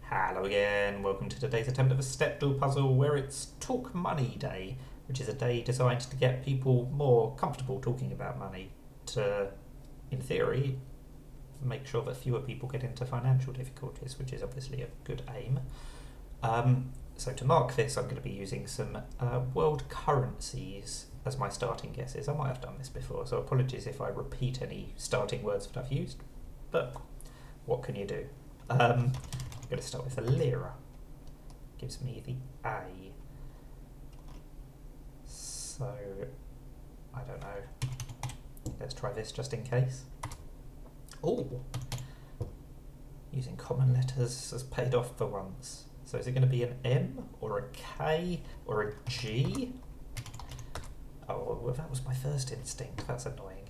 Hello again, welcome to today's attempt of a Stepdle puzzle where it's Talk Money Day, which is a day designed to get people more comfortable talking about money to, in theory, make sure that fewer people get into financial difficulties, which is obviously a good aim. So to mark this, I'm going to be using some world currencies as my starting guesses. I might have done this before, so apologies if I repeat any starting words that I've used, but what can you do? I'm going to start with a lira. Gives me the A. So, I don't know. Let's try this just in case. Oh! Using common letters has paid off for once. So is it going to be an M, or a K, or a G? Oh, well, that was my first instinct. That's annoying.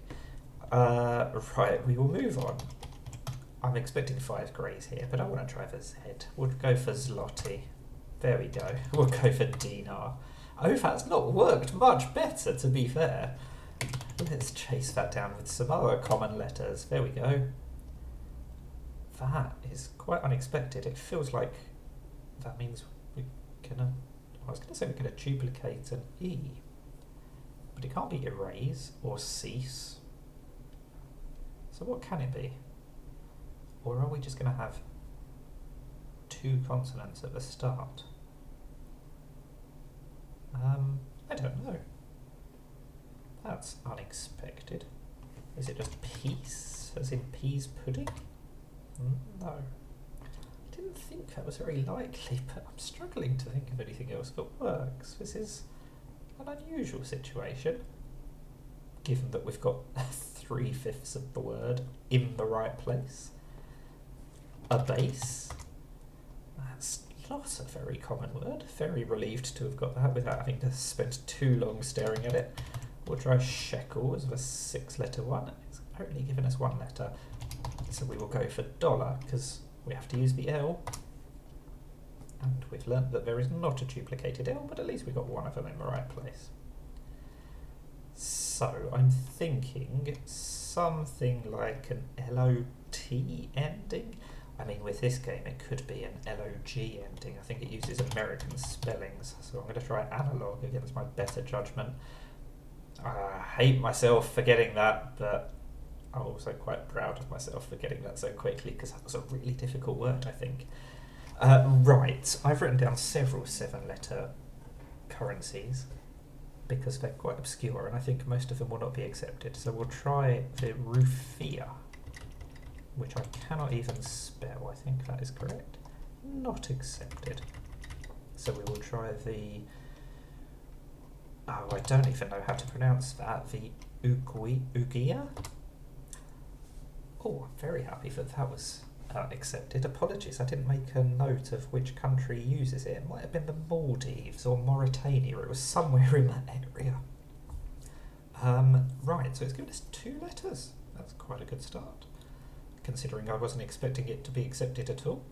Right, we will move on. I'm expecting 5 greys here, but I want to try for Z. We'll go for zloty. There we go. We'll go for dinar. Oh, that's not worked much better, to be fair. Let's chase that down with some other common letters. There we go. That is quite unexpected. It feels like that means we're gonna... I was going to say we're going to duplicate an E. But it can't be erase or cease. So what can it be? Or are we just going to have 2 consonants at the start? I don't know. That's unexpected. Is it just peas, as in peas pudding? No. I didn't think that was very likely, but I'm struggling to think of anything else that works. This is an unusual situation, given that we've got 3/5 of the word in the right place. A base. That's not a very common word. Very relieved to have got that without having to spend too long staring at it. We'll try shekel as a 6-letter one. It's only given us 1 letter. So we will go for dollar, because we have to use the L. And we've learnt that there is not a duplicated L, but at least we got one of them in the right place. So I'm thinking something like an LOT ending. I mean, with this game, it could be an LOG ending. I think it uses American spellings, so I'm going to try analog against my better judgment. I hate myself for getting that, but I'm also quite proud of myself for getting that so quickly, because that was a really difficult word, I think. Right, I've written down several 7-letter currencies, because they're quite obscure, and I think most of them will not be accepted. So we'll try the rufiya, which I cannot even spell. I think that is correct. Not accepted. So we will try the... Oh, I don't even know how to pronounce that. The ugiya? Oh, I'm very happy that that was accepted. Apologies, I didn't make a note of which country uses it. It might have been the Maldives or Mauritania. It was somewhere in that area. Right, so it's given us 2 letters. That's quite a good start, considering I wasn't expecting it to be accepted at all.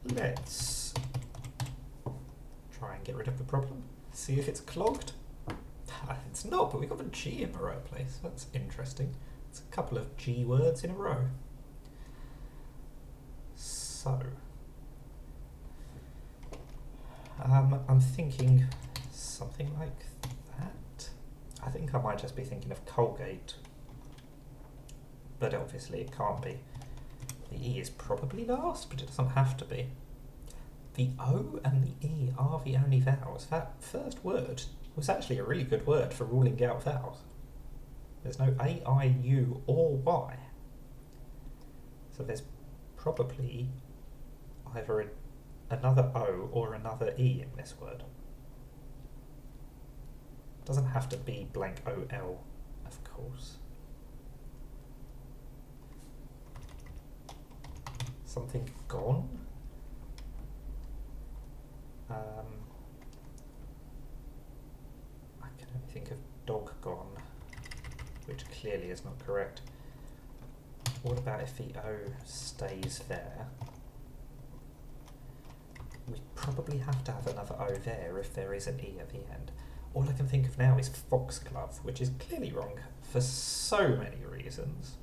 Let's try and get rid of the problem. See if it's clogged. It's not, but we got the G in the right place. That's interesting. It's a couple of G words in a row. So, I'm thinking something like that. I think I might just be thinking of Colgate, but obviously it can't be. The E is probably last, but it doesn't have to be. The O and the E are the only vowels. That first word was actually a really good word for ruling out vowels. There's no A, I, U, or Y. So there's probably either another O or another E in this word. It doesn't have to be blank OL, of course. Something gone? I can only think of dog gone, which clearly is not correct. What about if the O stays there? We probably have to have another O there if there is an E at the end. All I can think of now is foxglove, which is clearly wrong for so many reasons.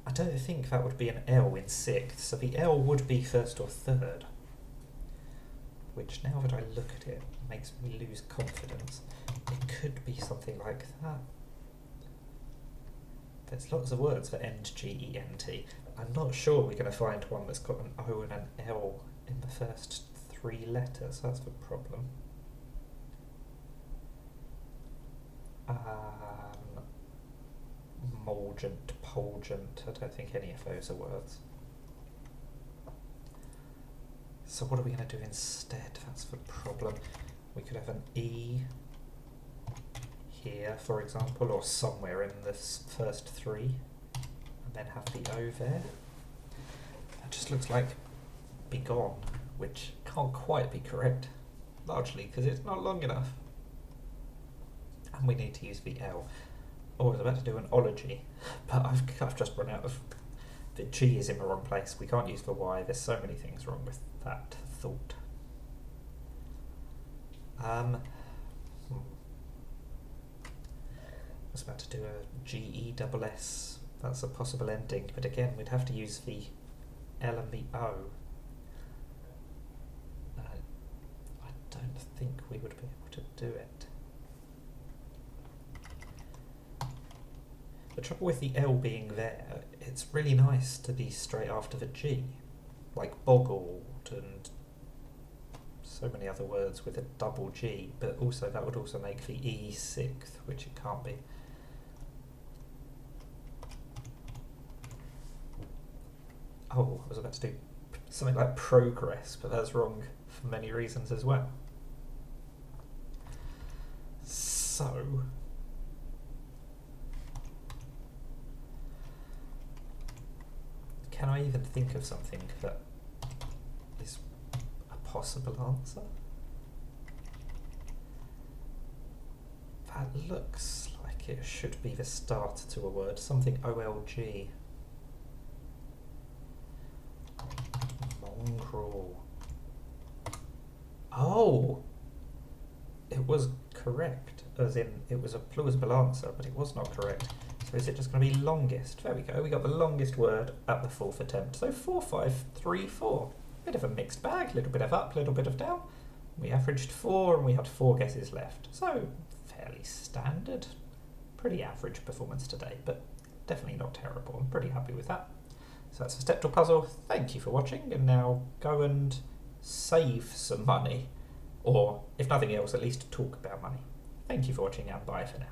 I don't think that would be an L in sixth, so the L would be first or third. Which, now that I look at it, makes me lose confidence. It could be something like that. There's lots of words that end G-E-N-T. I'm not sure we're going to find one that's got an O and an L in the first three letters. That's the problem. Mulgent, pulgent, I don't think any of those are words. So what are we going to do instead? That's the problem. We could have an E here, for example, or somewhere in this first three, and then have the O there. That just looks like be gone, which can't quite be correct, largely because it's not long enough. And we need to use the L. Oh, I was about to do an ology, but I've just run out of... The G is in the wrong place. We can't use the Y. There's so many things wrong with that thought. I was about to do a G-E-double-S. That's a possible ending, but again, we'd have to use the L and the O. I don't think we would be able to do it. The trouble with the L being there, it's really nice to be straight after the G, like boggled and so many other words with a double G, but also that would also make the E sixth, which it can't be. Oh, I was about to do something like progress, but that's wrong for many reasons as well. So... can I even think of something that is a possible answer? That looks like it should be the start to a word, something OLG. Mongrel. Oh! It was correct, as in it was a plausible answer, but it was not correct. So is it just going to be longest? There we go, we got the longest word at the fourth attempt. So 4, 5, 3, 4. Bit of a mixed bag, a little bit of up, a little bit of down. We averaged 4 and we had 4 guesses left. So fairly standard, pretty average performance today, but definitely not terrible. I'm pretty happy with that. So that's the Stepdle puzzle. Thank you for watching, and now go and save some money, or if nothing else, at least talk about money. Thank you for watching, and bye for now.